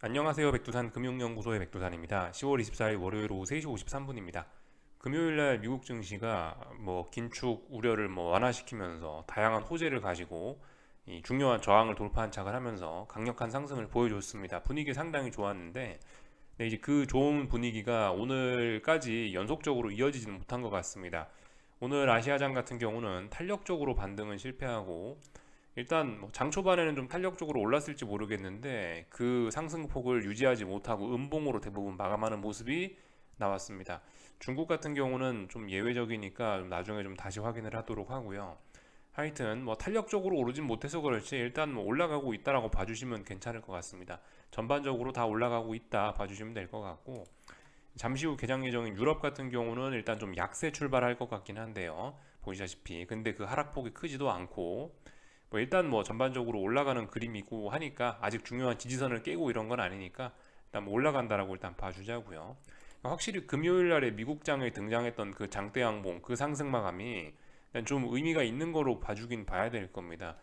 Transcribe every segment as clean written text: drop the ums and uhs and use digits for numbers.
안녕하세요. 백두산 금융연구소의 백두산입니다. 10월 24일 월요일 오후 3시 53분입니다. 금요일날 미국 증시가 긴축 우려를 완화시키면서 다양한 호재를 가지고 이 중요한 저항을 돌파한 착을 하면서 강력한 상승을 보여줬습니다. 분위기 상당히 좋았는데, 네, 이제 그 좋은 분위기가 오늘까지 연속적으로 이어지지는 못한 것 같습니다. 오늘 아시아장 같은 경우는 탄력적으로 반등은 실패하고, 일단 장 초반에는 좀 탄력적으로 올랐을지 모르겠는데 그 상승폭을 유지하지 못하고 음봉으로 대부분 마감하는 모습이 나왔습니다. 중국 같은 경우는 좀 예외적이니까 나중에 좀 다시 확인을 하도록 하고요. 하여튼 탄력적으로 오르진 못해서 그렇지 일단 올라가고 있다라고 봐주시면 괜찮을 것 같습니다. 전반적으로 다 올라가고 있다 봐주시면 될 것 같고, 잠시 후 개장 예정인 유럽 같은 경우는 일단 좀 약세 출발할 것 같긴 한데요. 보이시다시피 근데 그 하락폭이 크지도 않고, 일단 전반적으로 올라가는 그림이고 하니까 아직 중요한 지지선을 깨고 이런 건 아니니까 일단 올라간다라고 일단 봐주자고요. 확실히 금요일 날에 미국장에 등장했던 그 장대 양봉 그 상승 마감이 좀 의미가 있는 거로 봐주긴 봐야 될 겁니다.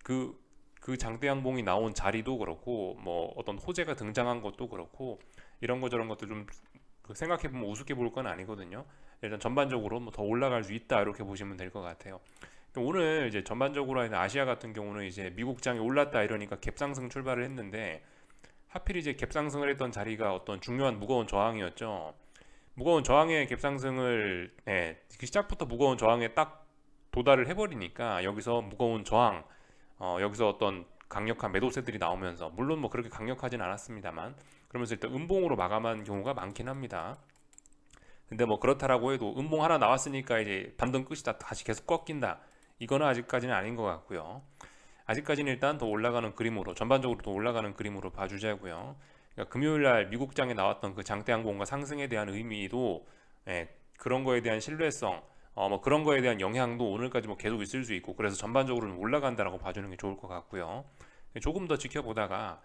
그 장대 양봉이 나온 자리도 그렇고 어떤 호재가 등장한 것도 그렇고 이런 거 저런 것도 좀 생각해 보면 우습게 볼 건 아니거든요. 일단 전반적으로 더 올라갈 수 있다 이렇게 보시면 될 것 같아요. 오늘 이제 전반적으로 아시아 같은 경우는 이제 미국장이 올랐다 이러니까 갭상승 출발을 했는데, 하필 이제 갭상승을 했던 자리가 어떤 중요한 무거운 저항이었죠. 무거운 저항의 갭상승을 그 시작부터 무거운 저항에 딱 도달을 해버리니까 여기서 무거운 저항, 여기서 어떤 강력한 매도세들이 나오면서, 물론 그렇게 강력하진 않았습니다만 그러면서 일단 음봉으로 마감한 경우가 많긴 합니다. 근데 그렇다라고 해도 음봉 하나 나왔으니까 이제 반등 끝이다 다시 계속 꺾인다, 이거는 아직까지는 아닌 것 같고요. 아직까지는 일단 더 올라가는 그림으로, 전반적으로 더 올라가는 그림으로 봐주자고요. 그러니까 금요일날 미국장에 나왔던 그 장대 항공과 상승에 대한 의미도, 그런 거에 대한 신뢰성, 그런 거에 대한 영향도 오늘까지 계속 있을 수 있고, 그래서 전반적으로는 올라간다라고 봐주는 게 좋을 것 같고요. 조금 더 지켜보다가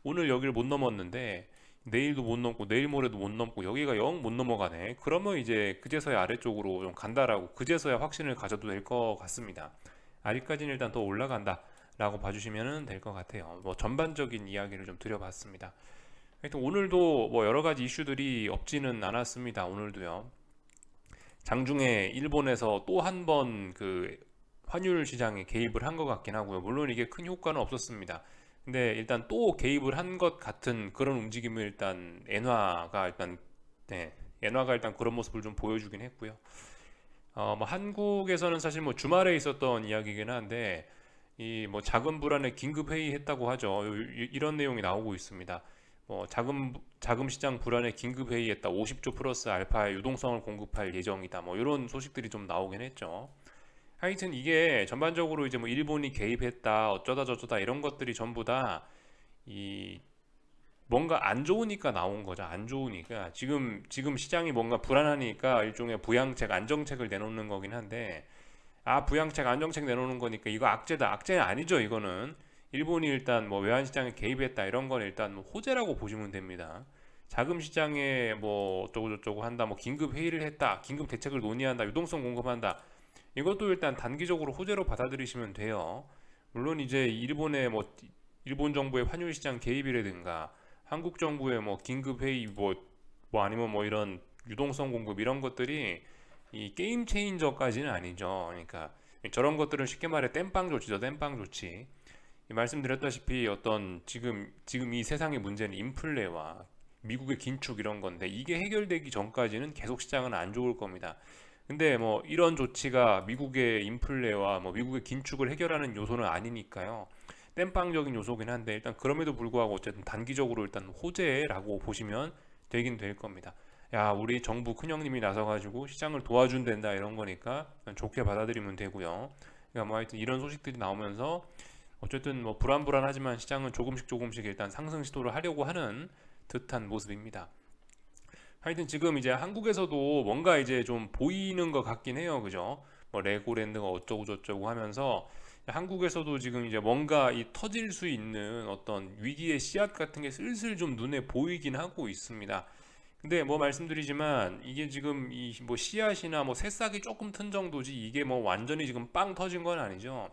오늘 여기를 못 넘었는데 내일도 못 넘고 내일 모레도 못 넘고 여기가 영 못 넘어가네, 그러면 이제 그제서야 아래쪽으로 좀 간다라고, 그제서야 확신을 가져도 될 것 같습니다. 아직까지는 일단 더 올라간다 라고 봐주시면 될 것 같아요. 전반적인 이야기를 좀 드려봤습니다. 하여튼 오늘도 여러 가지 이슈들이 없지는 않았습니다. 오늘도요. 장중에 일본에서 또 한 번 그 환율 시장에 개입을 한 것 같긴 하고요. 물론 이게 큰 효과는 없었습니다. 근데 일단 또 개입을 한 것 같은 그런 움직임을 일단 엔화가 일단, 네, 엔화가 일단 그런 모습을 좀 보여주긴 했고요. 한국에서는 사실 주말에 있었던 이야기긴 한데 이 자금 불안에 긴급 회의했다고 하죠. 이런 내용이 나오고 있습니다. 자금 시장 불안에 긴급 회의했다. 50조 플러스 알파의 유동성을 공급할 예정이다. 이런 소식들이 좀 나오긴 했죠. 하여튼 이게 전반적으로 이제 일본이 개입했다, 어쩌다 저쩌다 이런 것들이 전부 다 이 뭔가 안 좋으니까 나온 거죠. 안 좋으니까 지금 시장이 뭔가 불안하니까 일종의 부양책, 안정책을 내놓는 거긴 한데, 부양책, 안정책 내놓는 거니까 이거 악재다. 악재는 아니죠. 이거는 일본이 일단 외환 시장에 개입했다 이런 건 일단 호재라고 보시면 됩니다. 자금 시장에 어쩌고 저쩌고 한다, 긴급 회의를 했다, 긴급 대책을 논의한다, 유동성 공급한다, 이것도 일단 단기적으로 호재로 받아들이시면 돼요. 물론 이제 일본 정부의 환율 시장 개입이라든가 한국 정부의 긴급 회의 아니면 이런 유동성 공급 이런 것들이 이 게임 체인저까지는 아니죠. 그러니까 저런 것들은 쉽게 말해 땜빵 조치죠. 땜빵 조치. 말씀드렸다시피 어떤 지금 이 세상의 문제는 인플레와 미국의 긴축 이런 건데, 이게 해결되기 전까지는 계속 시장은 안 좋을 겁니다. 근데 이런 조치가 미국의 인플레와 미국의 긴축을 해결하는 요소는 아니니까요. 땜빵적인 요소긴 한데 일단 그럼에도 불구하고 어쨌든 단기적으로 일단 호재라고 보시면 되긴 될 겁니다. 야, 우리 정부 큰형님이 나서가지고 시장을 도와준댄다 이런 거니까 좋게 받아들이면 되고요. 그러니까 하여튼 이런 소식들이 나오면서 어쨌든 불안불안하지만 시장은 조금씩 일단 상승 시도를 하려고 하는 듯한 모습입니다. 하여튼 지금 이제 한국에서도 뭔가 이제 좀 보이는 것 같긴 해요. 그죠? 레고랜드가 어쩌고 저쩌고 하면서 한국에서도 지금 이제 뭔가 이 터질 수 있는 어떤 위기의 씨앗 같은 게 슬슬 좀 눈에 보이긴 하고 있습니다. 근데 말씀드리지만 이게 지금 이 씨앗이나 새싹이 조금 튼 정도지 이게 완전히 지금 빵 터진 건 아니죠.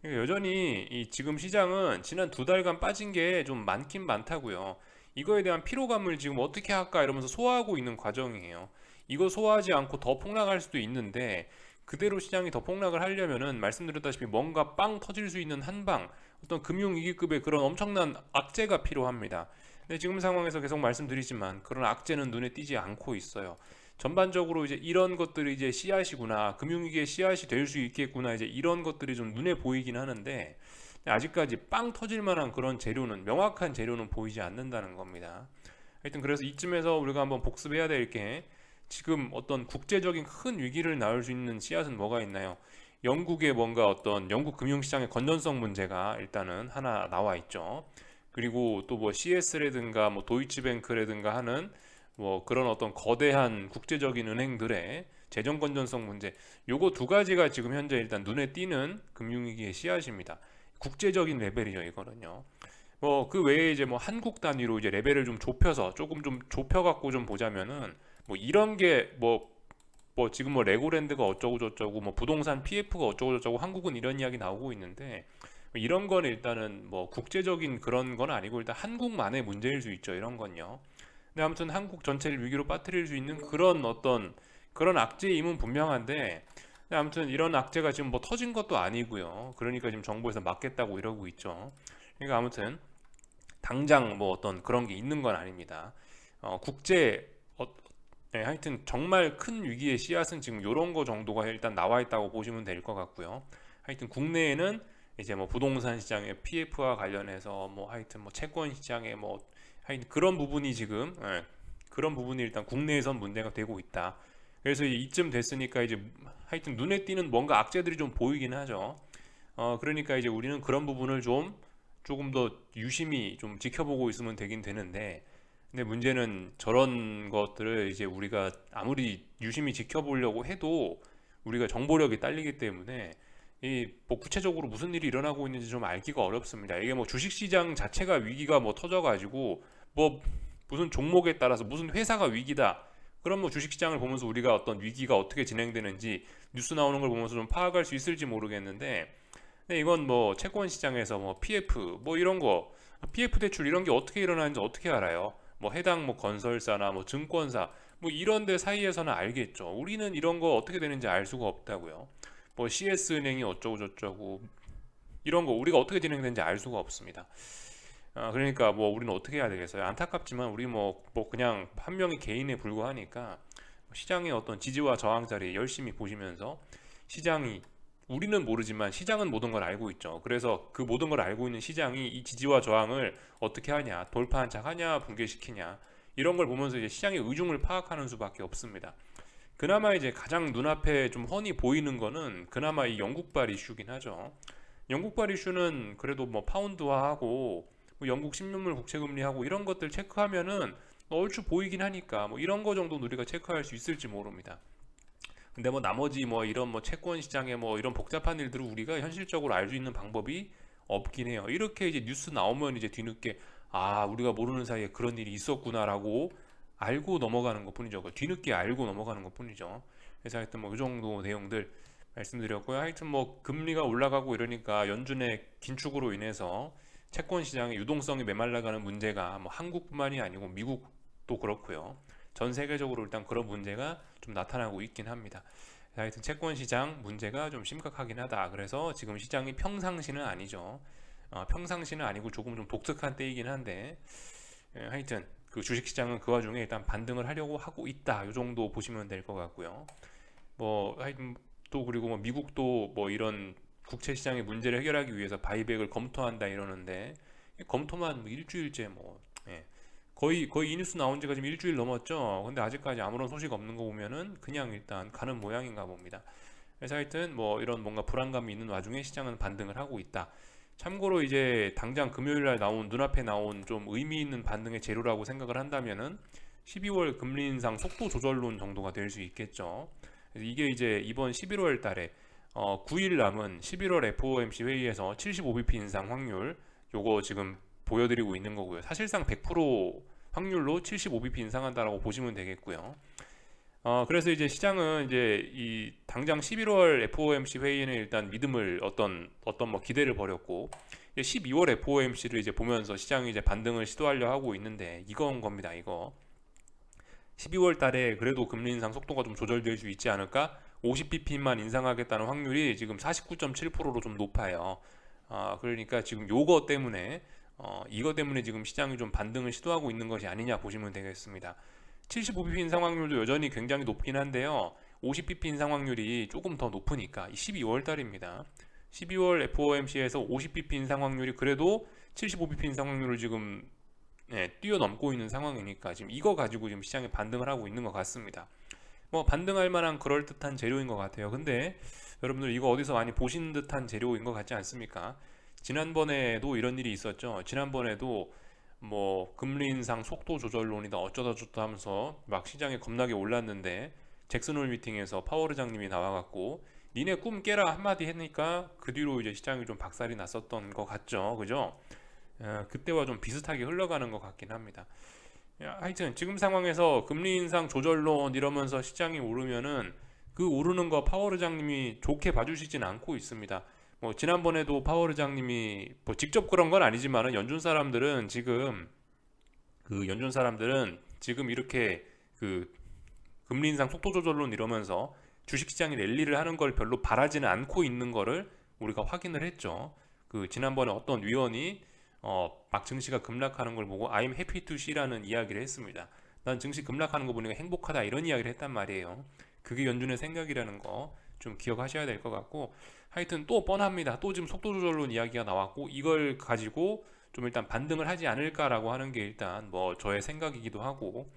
그러니까 여전히 이 지금 시장은 지난 2달간 빠진 게 좀 많긴 많다고요. 이거에 대한 피로감을 지금 어떻게 할까 이러면서 소화하고 있는 과정이에요. 이거 소화하지 않고 더 폭락할 수도 있는데 그대로 시장이 더 폭락을 하려면은 말씀드렸다시피 뭔가 빵 터질 수 있는 한방 어떤 금융위기급의 그런 엄청난 악재가 필요합니다. 근데 지금 상황에서 계속 말씀드리지만 그런 악재는 눈에 띄지 않고 있어요. 전반적으로 이제 이런 것들이 이제 씨앗이구나, 금융위기의 씨앗이 될 수 있겠구나, 이제 이런 것들이 좀 눈에 보이긴 하는데 아직까지 빵 터질 만한 그런 재료는, 명확한 재료는 보이지 않는다는 겁니다. 하여튼 그래서 이쯤에서 우리가 한번 복습해야 될 게, 지금 어떤 국제적인 큰 위기를 낳을 수 있는 씨앗은 뭐가 있나요? 영국의 뭔가 어떤 영국 금융시장의 건전성 문제가 일단은 하나 나와 있죠. 그리고 또 뭐 CS라든가 뭐 도이치뱅크라든가 하는 뭐 그런 어떤 거대한 국제적인 은행들의 재정 건전성 문제, 요거 2가지가 지금 현재 일단 눈에 띄는 금융위기의 씨앗입니다. 국제적인 레벨이죠, 이거는요. 뭐 그 외에 이제 뭐 한국 단위로 이제 레벨을 좀 좁혀서 조금 좀 좁혀갖고 좀 보자면은 뭐 이런 게 뭐 지금 뭐 레고랜드가 어쩌고 저쩌고 뭐 부동산 PF가 어쩌고 저쩌고 한국은 이런 이야기 나오고 있는데, 이런 건 일단은 뭐 국제적인 그런 건 아니고 일단 한국만의 문제일 수 있죠, 이런 건요. 근데 아무튼 한국 전체를 위기로 빠뜨릴 수 있는 그런 어떤 그런 악재임은 분명한데, 근데 아무튼 이런 악재가 지금 뭐 터진 것도 아니고요. 그러니까 지금 정부에서 막겠다고 이러고 있죠. 그러니까 아무튼 당장 뭐 어떤 그런 게 있는 건 아닙니다. 국제 네, 하여튼 정말 큰 위기의 씨앗은 지금 이런 거 정도가 일단 나와 있다고 보시면 될 것 같고요. 하여튼 국내에는 이제 뭐 부동산 시장의 PF와 관련해서 뭐 하여튼 뭐 채권 시장에 뭐 하여튼 그런 부분이 지금 그런 부분이 일단 국내에선 문제가 되고 있다. 그래서 이쯤 됐으니까 이제 하여튼 눈에 띄는 뭔가 악재들이 좀 보이긴 하죠. 그러니까 이제 우리는 그런 부분을 좀 조금 더 유심히 좀 지켜보고 있으면 되긴 되는데, 근데 문제는 저런 것들을 이제 우리가 아무리 유심히 지켜보려고 해도 우리가 정보력이 딸리기 때문에 이 뭐 구체적으로 무슨 일이 일어나고 있는지 좀 알기가 어렵습니다. 이게 뭐 주식시장 자체가 위기가 뭐 터져가지고 뭐 무슨 종목에 따라서 무슨 회사가 위기다, 그럼 뭐 주식시장을 보면서 우리가 어떤 위기가 어떻게 진행되는지 뉴스 나오는 걸 보면서 좀 파악할 수 있을지 모르겠는데, 근데 이건 뭐 채권 시장에서 뭐 PF 뭐 이런 거, PF 대출 이런 게 어떻게 일어나는지 어떻게 알아요? 뭐 해당 뭐 건설사나 뭐 증권사 뭐 이런 데 사이에서는 알겠죠. 우리는 이런 거 어떻게 되는지 알 수가 없다고요. 뭐 CS 은행이 어쩌고 저쩌고 이런 거 우리가 어떻게 진행되는지 알 수가 없습니다. 그러니까 뭐 우리는 어떻게 해야 되겠어요? 안타깝지만 우리 뭐 그냥 한 명의 개인에 불과하니까 시장의 어떤 지지와 저항 자리 열심히 보시면서, 시장이 우리는 모르지만 시장은 모든 걸 알고 있죠. 그래서 그 모든 걸 알고 있는 시장이 이 지지와 저항을 어떻게 하냐, 돌파한 척 하냐, 붕괴시키냐, 이런 걸 보면서 이제 시장의 의중을 파악하는 수밖에 없습니다. 그나마 이제 가장 눈앞에 좀 훤히 보이는 거는 그나마 이 영국발 이슈긴 하죠. 영국발 이슈는 그래도 뭐 파운드화하고 뭐 영국 10년물 국채금리하고 이런 것들 체크하면은 얼추 보이긴 하니까 뭐 이런 거 정도는 우리가 체크할 수 있을지 모릅니다. 근데 뭐 나머지 뭐 이런 뭐 채권 시장에 뭐 이런 복잡한 일들을 우리가 현실적으로 알 수 있는 방법이 없긴 해요. 이렇게 이제 뉴스 나오면 이제 뒤늦게 아, 우리가 모르는 사이에 그런 일이 있었구나라고 알고 넘어가는 것뿐이죠. 뒤늦게 알고 넘어가는 것뿐이죠. 그래서 하여튼 뭐 이 정도 내용들 말씀드렸고요. 하여튼 뭐 금리가 올라가고 이러니까 연준의 긴축으로 인해서 채권 시장의 유동성이 메말라가는 문제가 뭐 한국뿐만이 아니고 미국도 그렇고요. 전 세계적으로 일단 그런 문제가 좀 나타나고 있긴 합니다. 하여튼 채권 시장 문제가 좀 심각하긴 하다. 그래서 지금 시장이 평상시는 아니죠. 평상시는 아니고 조금 좀 독특한 때이긴 한데, 하여튼 그 주식시장은 그 와중에 일단 반등을 하려고 하고 있다. 이 정도 보시면 될 것 같고요. 뭐 하여튼 또 그리고 뭐 미국도 뭐 이런 국채 시장의 문제를 해결하기 위해서 바이백을 검토한다 이러는데, 검토만 뭐 일주일째 뭐 거의 이 뉴스 나온 지가 지금 일주일 넘었죠. 근데 아직까지 아무런 소식 없는 거 보면은 그냥 일단 가는 모양인가 봅니다. 그래서 하여튼 뭐 이런 뭔가 불안감이 있는 와중에 시장은 반등을 하고 있다. 참고로 이제 당장 금요일 날 나온, 눈앞에 나온 좀 의미 있는 반등의 재료라고 생각을 한다면은 12월 금리 인상 속도 조절론 정도가 될 수 있겠죠. 그래서 이게 이제 이번 11월 달에 9일 남은 11월 FOMC 회의에서 75bp 인상 확률, 요거 지금 보여드리고 있는 거고요. 사실상 100% 확률로 75bp 인상한다라고 보시면 되겠고요. 그래서 이제 시장은 이제 이 당장 11월 FOMC 회의는 일단 믿음을 어떤 뭐 기대를 버렸고, 12월 FOMC를 이제 보면서 시장이 이제 반등을 시도하려 하고 있는데 이건 겁니다. 이거 12월 달에 그래도 금리 인상 속도가 좀 조절될 수 있지 않을까? 50bp만 인상하겠다는 확률이 지금 49.7%로 좀 높아요. 그러니까 지금 요거 때문에 이거 때문에 지금 시장이 좀 반등을 시도하고 있는 것이 아니냐 보시면 되겠습니다. 75bp 인상 확률도 여전히 굉장히 높긴 한데요. 50bp 인상 확률이 조금 더 높으니까 12월 달입니다. 12월 FOMC에서 50bp 인상 확률이 그래도 75bp 인상 확률을 지금 뛰어넘고 있는 상황이니까 지금 이거 가지고 지금 시장에 반등을 하고 있는 것 같습니다. 뭐 반등할 만한 그럴듯한 재료인 것 같아요. 근데 여러분들 이거 어디서 많이 보신 듯한 재료인 것 같지 않습니까? 지난번에도 이런 일이 있었죠. 지난번에도 뭐 금리 인상 속도 조절론이다 어쩌다 저쩌다 하면서 막 시장에 겁나게 올랐는데 잭슨홀 미팅에서 파월 의장님이 나와갖고 니네 꿈 깨라 한마디 했으니까 그 뒤로 이제 시장이 좀 박살이 났었던 것 같죠. 그죠? 그때와 좀 비슷하게 흘러가는 것 같긴 합니다. 하여튼 지금 상황에서 금리 인상 조절론 이러면서 시장이 오르면은 그 오르는 거 파월 의장님이 좋게 봐주시진 않고 있습니다. 뭐 지난번에도 파월 의장님이 뭐 직접 그런 건 아니지만은 연준 사람들은 지금 이렇게 그 금리 인상 속도 조절론 이러면서 주식시장이 랠리를 하는 걸 별로 바라지는 않고 있는 거를 우리가 확인을 했죠. 그 지난번에 어떤 위원이 막 증시가 급락하는 걸 보고 I'm happy to see라는 이야기를 했습니다. 난 증시 급락하는 거 보니까 행복하다 이런 이야기를 했단 말이에요. 그게 연준의 생각이라는 거 좀 기억하셔야 될 것 같고, 하여튼 또 뻔합니다. 또 지금 속도 조절론 이야기가 나왔고 이걸 가지고 좀 일단 반등을 하지 않을까라고 하는 게 일단 뭐 저의 생각이기도 하고,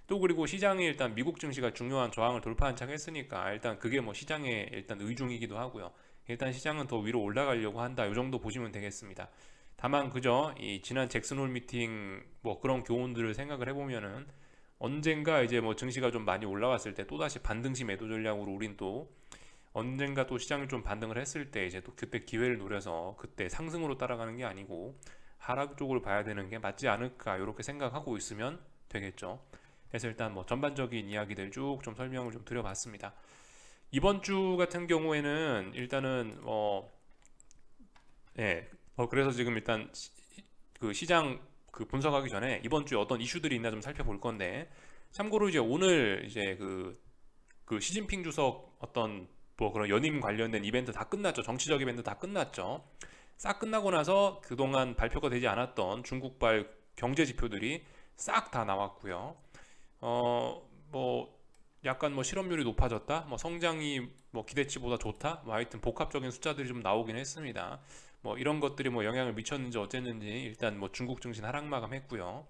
또 그리고 시장이 일단 미국 증시가 중요한 저항을 돌파한 척 했으니까 일단 그게 뭐 시장의 일단 의중이기도 하고요. 일단 시장은 더 위로 올라가려고 한다. 이 정도 보시면 되겠습니다. 다만 그저 이 지난 잭슨홀 미팅 뭐 그런 교훈들을 생각을 해보면은 언젠가 이제 뭐 증시가 좀 많이 올라왔을 때 또다시 반등시 매도 전략으로 우린 또 언젠가 또 시장이 좀 반등을 했을 때 이제 또 그때 기회를 노려서 그때 상승으로 따라가는 게 아니고 하락 쪽으로 봐야 되는 게 맞지 않을까 이렇게 생각하고 있으면 되겠죠. 그래서 일단 뭐 전반적인 이야기들 쭉 좀 설명을 좀 드려봤습니다. 이번 주 같은 경우에는 일단은 예, 그래서 지금 일단 그 시장 그 분석하기 전에 이번 주에 어떤 이슈들이 있나 좀 살펴볼 건데, 참고로 이제 오늘 이제 그 시진핑 주석 어떤 뭐 그런 연임 관련된 이벤트 다 끝났죠. 정치적 이벤트 다 끝났죠. 싹 끝나고 나서 그동안 발표가 되지 않았던 중국발 경제 지표들이 싹 다 나왔고요. 뭐 약간 뭐 실업률이 높아졌다, 뭐 성장이 뭐 기대치보다 좋다, 뭐 하여튼 복합적인 숫자들이 좀 나오긴 했습니다. 뭐 이런 것들이 뭐 영향을 미쳤는지 어쨌는지 일단 뭐 중국 증시 하락 마감했고요.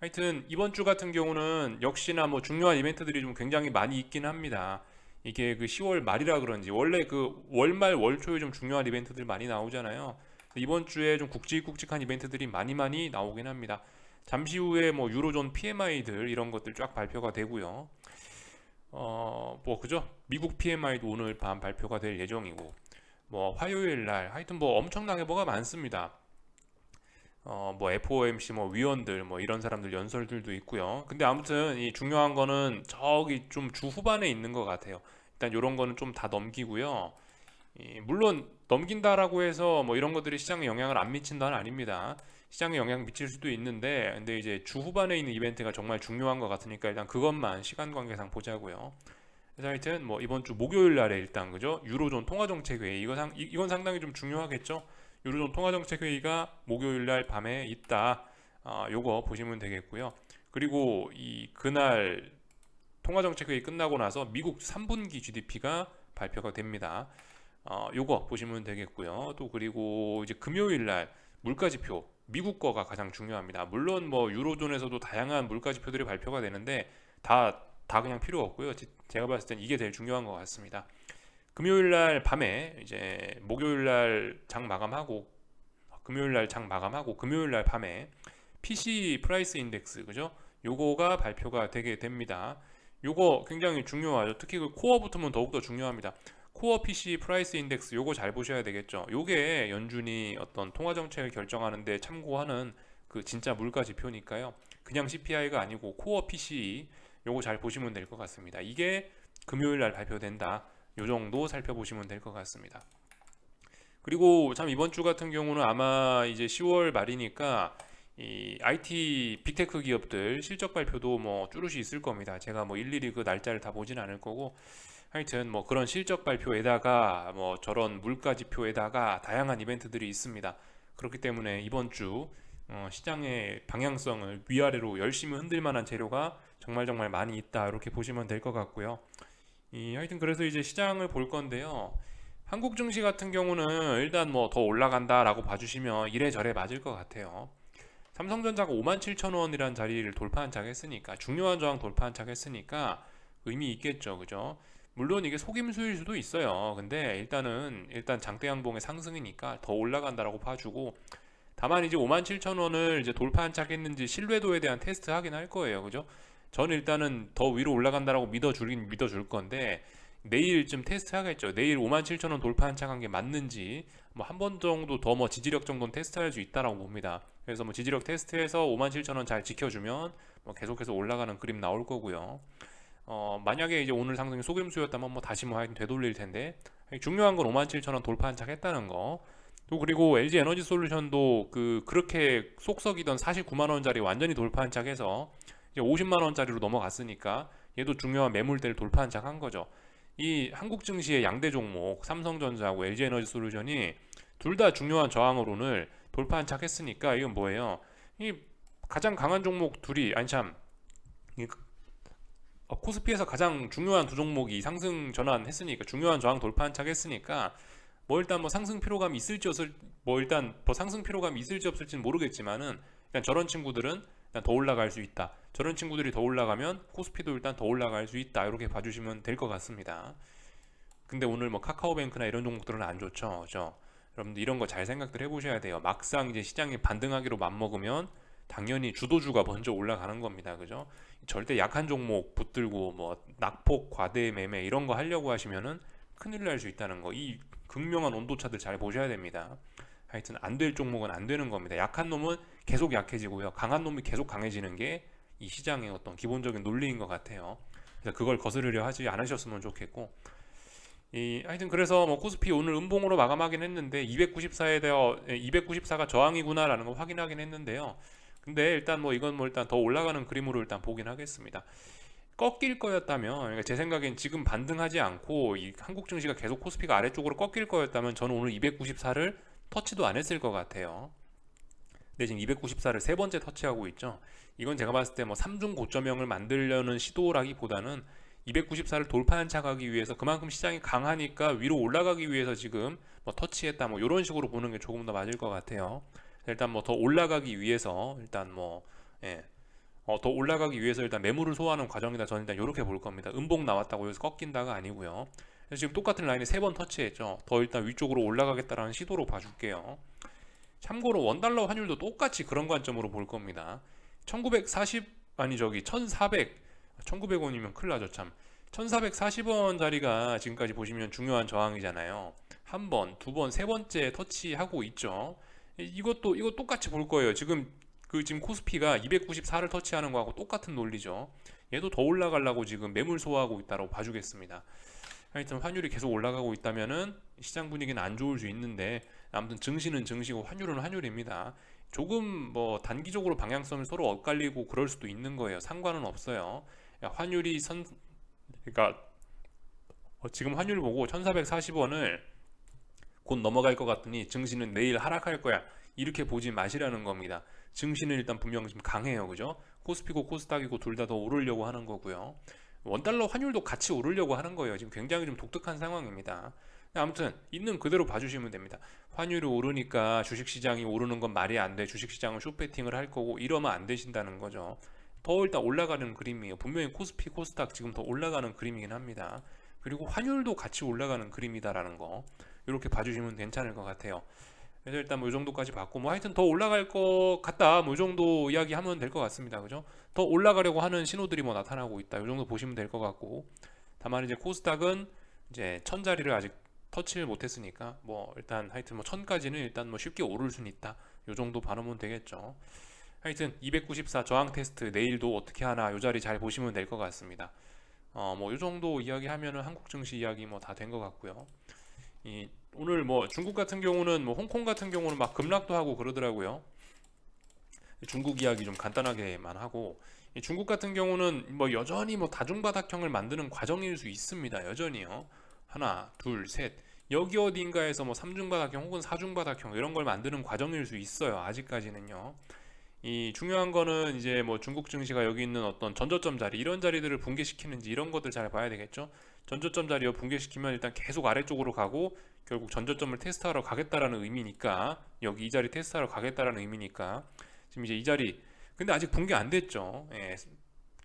하여튼 이번 주 같은 경우는 역시나 뭐 중요한 이벤트들이 좀 굉장히 많이 있긴 합니다. 이게 그 10월 말이라 그런지 원래 그 월말 월초에 좀 중요한 이벤트들 많이 나오잖아요. 이번 주에 좀 굵직굵직한 이벤트들이 많이 나오긴 합니다. 잠시 후에 뭐 유로존 PMI들 이런 것들 쫙 발표가 되고요. 뭐 그죠? 미국 PMI도 오늘 밤 발표가 될 예정이고, 뭐 화요일 날 하여튼 뭐 엄청나게 뭐가 많습니다. 뭐 FOMC 뭐 위원들 뭐 이런 사람들 연설들도 있고요. 근데 아무튼 이 중요한 거는 저기 좀 주 후반에 있는 것 같아요. 일단 이런 거는 좀 다 넘기고요. 물론 넘긴다라고 해서 뭐 이런 것들이 시장에 영향을 안 미친다는 아닙니다. 시장에 영향 미칠 수도 있는데, 근데 이제 주 후반에 있는 이벤트가 정말 중요한 것 같으니까 일단 그것만 시간 관계상 보자고요. 그래서 하여튼 뭐 이번 주 목요일 날에 일단 그죠? 유로존 통화정책회의 이건 상당히 좀 중요하겠죠? 유로존 통화정책회의가 목요일 날 밤에 있다. 요거 보시면 되겠고요. 그리고 이 그날 통화정책회의 끝나고 나서 미국 3분기 GDP가 발표가 됩니다. 요거 보시면 되겠고요. 또 그리고 이제 금요일 날 물가지표 미국 거가 가장 중요합니다. 물론 뭐 유로존에서도 다양한 물가지표들이 발표가 되는데 다 그냥 필요 없고요. 제가 봤을 땐 이게 제일 중요한 것 같습니다. 금요일 날 밤에 이제 목요일 날 장 마감하고 금요일 날 밤에 PC 프라이스 인덱스 그죠? 요거가 발표가 되게 됩니다. 요거 굉장히 중요하죠. 특히 그 코어 붙으면 더욱더 중요합니다. 코어 PC 프라이스 인덱스 요거 잘 보셔야 되겠죠. 요게 연준이 어떤 통화 정책을 결정하는데 참고하는 그 진짜 물가 지표니까요. 그냥 CPI가 아니고 코어 PC 요거 잘 보시면 될 것 같습니다. 이게 금요일 날 발표된다. 요 정도 살펴보시면 될 것 같습니다. 그리고 참 이번 주 같은 경우는 아마 이제 10월 말이니까 이 IT 빅테크 기업들 실적 발표도 뭐 쭈루시 있을 겁니다. 제가 뭐 일일이 그 날짜를 다 보진 않을 거고, 하여튼 뭐 그런 실적 발표에다가 뭐 저런 물가 지표에다가 다양한 이벤트들이 있습니다. 그렇기 때문에 이번 주 시장의 방향성을 위아래로 열심히 흔들 만한 재료가 정말 많이 있다, 이렇게 보시면 될 것 같고요. 하여튼 그래서 이제 시장을 볼 건데요. 한국 증시 같은 경우는 일단 뭐 더 올라간다라고 봐주시면 이래저래 맞을 것 같아요. 삼성전자가 57,000원이라는 자리를 돌파한 척 했으니까, 중요한 저항 돌파한 척 했으니까 의미 있겠죠, 그죠? 물론 이게 속임수일 수도 있어요. 근데 일단 장대 양봉의 상승이니까 더 올라간다라고 봐주고, 다만 이제 57,000원을 이제 돌파한 척 했는지 신뢰도에 대한 테스트 하긴 할 거예요, 그죠? 저는 일단은 더 위로 올라간다라고 믿어줄 건데, 내일쯤 테스트 하겠죠. 내일 57,000원 돌파한 척한 게 맞는지 뭐 한 번 정도 더 뭐 지지력 정도는 테스트할 수 있다라고 봅니다. 그래서 뭐 지지력 테스트해서 57,000원 잘 지켜주면 뭐 계속해서 올라가는 그림 나올 거고요. 만약에 이제 오늘 상승이 속임수였다면 뭐 다시 뭐 하여튼 되돌릴 텐데, 중요한 건 57,000원 돌파한 척 했다는 거. 또 그리고 LG 에너지 솔루션도 그렇게 속썩이던 49만 원짜리 완전히 돌파한 척해서 이제 50만 원짜리로 넘어갔으니까 얘도 중요한 매물대를 돌파한 척 한 거죠. 이 한국 증시의 양대 종목 삼성전자하고 LG 에너지 솔루션이 둘 다 중요한 저항을 오늘 돌파한 척 했으니까 이건 뭐예요? 이 가장 강한 종목 둘이, 아니 참, 코스피에서 가장 중요한 두 종목이 상승 전환했으니까, 중요한 저항 돌파한 척 했으니까 뭐 일단 뭐 상승 피로감이 있을지 없을, 뭐 일단 뭐 상승 피로감이 있을지 없을지는 모르겠지만은 일단 저런 친구들은 일단 더 올라갈 수 있다. 저런 친구들이 더 올라가면 코스피도 일단 더 올라갈 수 있다. 이렇게 봐주시면 될 것 같습니다. 근데 오늘 뭐 카카오뱅크나 이런 종목들은 안 좋죠, 그죠? 여러분들 이런 거 잘 생각들 해보셔야 돼요. 막상 이제 시장이 반등하기로 맘먹으면 당연히 주도주가 먼저 올라가는 겁니다, 그죠? 절대 약한 종목 붙들고 뭐 낙폭 과대 매매 이런 거 하려고 하시면은 큰일 날 수 있다는 거. 이 극명한 온도차들 잘 보셔야 됩니다. 하여튼 안 될 종목은 안 되는 겁니다. 약한 놈은 계속 약해지고요. 강한 놈이 계속 강해지는 게 이 시장의 어떤 기본적인 논리인 것 같아요. 그래서 그걸 거스르려 하지 않으셨으면 좋겠고, 하여튼 그래서 뭐 코스피 오늘 음봉으로 마감하긴 했는데 294에 대해 294가 저항이구나라는 거 확인하긴 했는데요. 근데 일단 뭐 이건 뭐 일단 더 올라가는 그림으로 일단 보긴 하겠습니다. 꺾일 거였다면, 그러니까 제 생각엔 지금 반등하지 않고 이 한국 증시가 계속 코스피가 아래쪽으로 꺾일 거였다면 저는 오늘 294를 터치도 안 했을 것 같아요. 근데 지금 294를 세 번째 터치하고 있죠. 이건 제가 봤을 때 뭐 3중 고점형을 만들려는 시도라기보다는 294를 돌파한 척하기 위해서, 그만큼 시장이 강하니까 위로 올라가기 위해서 지금 뭐 터치했다, 뭐 이런 식으로 보는 게 조금 더 맞을 것 같아요. 일단 뭐 더 올라가기 위해서 일단 뭐 더 올라가기 위해서 일단 매물을 소화하는 과정이다. 저는 일단 이렇게 볼 겁니다. 음봉 나왔다고 여기서 꺾인다가 아니고요. 그래서 지금 똑같은 라인에 세 번 터치했죠. 더 일단 위쪽으로 올라가겠다라는 시도로 봐줄게요. 참고로 원달러 환율도 똑같이 그런 관점으로 볼 겁니다. 1940 아니 저기 1400 1900원이면 큰일 나죠 참. 1440원 자리가 지금까지 보시면 중요한 저항이잖아요. 한 번, 두 번, 세 번째 터치하고 있죠. 이거 똑같이 볼 거예요. 지금 코스피가 294를 터치하는 거하고 똑같은 논리죠. 얘도 더 올라가려고 지금 매물 소화하고 있다고 봐주겠습니다. 하여튼 환율이 계속 올라가고 있다면은 시장 분위기는 안 좋을 수 있는데, 아무튼 증시는 증시고 환율은 환율입니다. 조금 뭐 단기적으로 방향성을 서로 엇갈리고 그럴 수도 있는 거예요. 상관은 없어요. 환율이 그러니까 지금 환율 보고 1440원을 곧 넘어갈 것 같더니 증시는 내일 하락할 거야, 이렇게 보지 마시라는 겁니다. 증시는 일단 분명 좀 강해요, 그죠? 코스피고 코스닥이고 둘 다 더 오르려고 하는 거고요. 원달러 환율도 같이 오르려고 하는 거예요. 지금 굉장히 좀 독특한 상황입니다. 아무튼 있는 그대로 봐주시면 됩니다. 환율이 오르니까 주식시장이 오르는 건 말이 안 돼. 주식시장은 숏배팅을 할 거고 이러면 안 되신다는 거죠. 더 일단 올라가는 그림이에요. 분명히 코스피, 코스닥 지금 더 올라가는 그림이긴 합니다. 그리고 환율도 같이 올라가는 그림이다라는 거, 이렇게 봐주시면 괜찮을 것 같아요. 그래서 일단 뭐 이 정도까지 봤고, 뭐 하여튼 더 올라갈 것 같다, 뭐 이 정도 이야기하면 될 것 같습니다. 그죠? 더 올라가려고 하는 신호들이 뭐 나타나고 있다, 이 정도 보시면 될 것 같고, 다만 이제 코스닥은 이제 1000자리를 아직 터치를 못했으니까 뭐 일단 하여튼 뭐 1000까지는 일단 뭐 쉽게 오를 수는 있다, 이 정도 봐놓으면 되겠죠. 하여튼 294 저항 테스트 내일도 어떻게 하나 요 자리 잘 보시면 될 것 같습니다. 뭐 요 정도 이야기하면은 한국 증시 이야기 뭐 다 된 것 같고요. 오늘 뭐 중국 같은 경우는 뭐 홍콩 같은 경우는 막 급락도 하고 그러더라고요. 중국 이야기 좀 간단하게만 하고, 이 중국 같은 경우는 뭐 여전히 뭐 다중바닥형을 만드는 과정일 수 있습니다. 여전히요. 하나, 둘, 셋. 여기 어딘가에서 뭐 삼중바닥형 혹은 사중바닥형 이런 걸 만드는 과정일 수 있어요. 아직까지는요. 이 중요한 거는 이제 뭐 중국 증시가 여기 있는 어떤 전저점 자리 이런 자리들을 붕괴시키는지 이런 것들 잘 봐야 되겠죠. 전저점 자리を붕괴시키면 일단 계속 아래쪽으로 가고 결국 전저점을 테스트하러 가겠다라는 의미니까, 여기 이 자리 테스트하러 가겠다라는 의미니까 지금 이제 이 자리, 근데 아직 붕괴 안 됐죠. 예,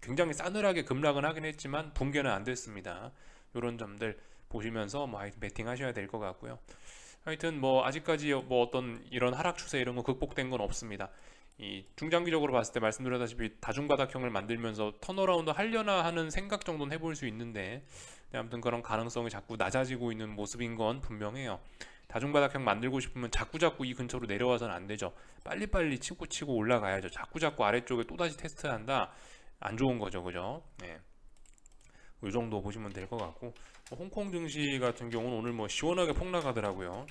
굉장히 싸늘하게 급락은 하긴 했지만 붕괴는 안 됐습니다. 이런 점들 보시면서 뭐 하여튼 베팅 하셔야 될 것 같고요. 하여튼 뭐 아직까지 뭐 어떤 이런 하락 추세 이런 거 극복된 건 없습니다. 이 중장기적으로 봤을 때 말씀드렸다시피 다중바닥형을 만들면서 턴어라운드 하려나 하는 생각 정도는 해볼 수 있는데, 아무튼 그런 가능성이 자꾸 낮아지고 있는 모습인 건 분명해요. 다중바닥형 만들고 싶으면 자꾸자꾸 이 근처로 내려와서는 안 되죠. 빨리빨리 치고 올라가야죠. 자꾸자꾸 아래쪽에 또다시 테스트한다, 안 좋은 거죠, 그죠? 네. 이 정도 보시면 될 것 같고, 홍콩 증시 같은 경우는 오늘 뭐 시원하게 폭락하더라고요.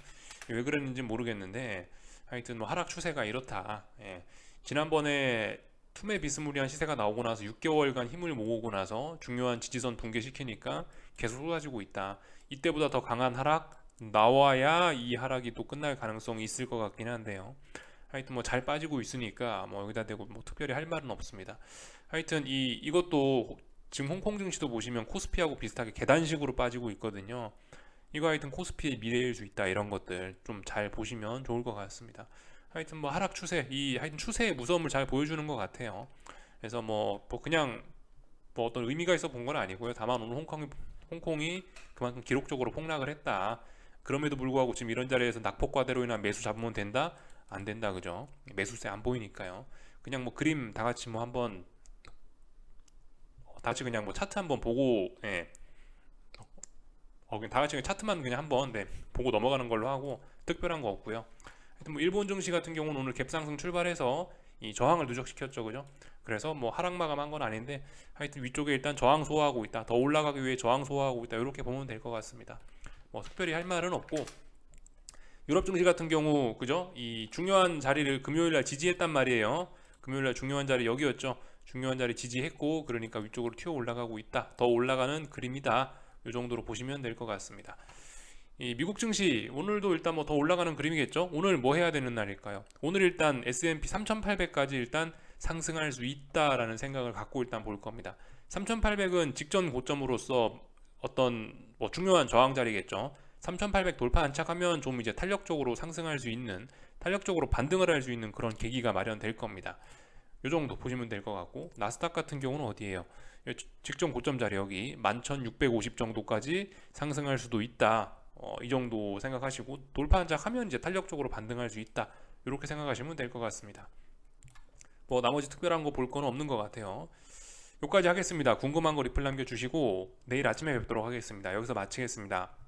왜 그랬는지 모르겠는데 하여튼 뭐 하락 추세가 이렇다. 예. 지난번에 투매 비스무리한 시세가 나오고 나서 6개월간 힘을 모으고 나서 중요한 지지선 붕괴시키니까 계속 쏟아지고 있다. 이때보다 더 강한 하락 나와야 이 하락이 또 끝날 가능성이 있을 것 같긴 한데요. 하여튼 뭐 잘 빠지고 있으니까 뭐 여기다 대고 뭐 특별히 할 말은 없습니다. 하여튼 이것도 지금 홍콩 증시도 보시면 코스피하고 비슷하게 계단식으로 빠지고 있거든요. 이거 하여튼 코스피의 미래일 수 있다, 이런 것들 좀 잘 보시면 좋을 것 같습니다. 하여튼 뭐 하락 추세, 이 하여튼 추세의 무서움을 잘 보여주는 것 같아요. 그래서 뭐 그냥 뭐 어떤 의미가 있어 본 건 아니고요. 다만 오늘 홍콩이 그만큼 기록적으로 폭락을 했다. 그럼에도 불구하고 지금 이런 자리에서 낙폭과대로 인한 매수 잡으면 된다? 안 된다, 그죠? 매수세 안 보이니까요. 그냥 뭐 그림 다 같이 뭐 한번 다 같이 그냥 뭐 차트 한번 보고, 예. 그냥 다 같이 그냥 차트만 그냥 한번, 네, 보고 넘어가는 걸로 하고 특별한 거 없고요. 하여튼 뭐 일본 증시 같은 경우는 오늘 갭상승 출발해서 이 저항을 누적시켰죠, 그죠? 그래서 뭐 하락 마감한 건 아닌데 하여튼 위쪽에 일단 저항 소화하고 있다, 더 올라가기 위해 저항 소화하고 있다, 이렇게 보면 될 것 같습니다. 뭐 특별히 할 말은 없고, 유럽 증시 같은 경우 그죠? 이 중요한 자리를 금요일 날 지지했단 말이에요. 금요일 날 중요한 자리 여기였죠. 중요한 자리 지지했고, 그러니까 위쪽으로 튀어 올라가고 있다, 더 올라가는 그림이다, 이 정도로 보시면 될 것 같습니다. 이 미국 증시 오늘도 일단 뭐 더 올라가는 그림이겠죠. 오늘 뭐 해야 되는 날일까요? 오늘 일단 S&P 3,800까지 일단 상승할 수 있다라는 생각을 갖고 일단 볼 겁니다. 3,800은 직전 고점으로서 어떤 뭐 중요한 저항 자리겠죠. 3,800 돌파 안착하면 좀 이제 탄력적으로 상승할 수 있는, 탄력적으로 반등을 할 수 있는 그런 계기가 마련될 겁니다. 이 정도 보시면 될 것 같고, 나스닥 같은 경우는 어디예요? 직전 고점 자리 여기 11,650 정도까지 상승할 수도 있다. 이 정도 생각하시고 돌파 한작하면 이제 탄력적으로 반등할 수 있다, 이렇게 생각하시면 될 것 같습니다. 뭐 나머지 특별한 거 볼 거는 없는 것 같아요. 여기까지 하겠습니다. 궁금한 거 리플 남겨주시고 내일 아침에 뵙도록 하겠습니다. 여기서 마치겠습니다.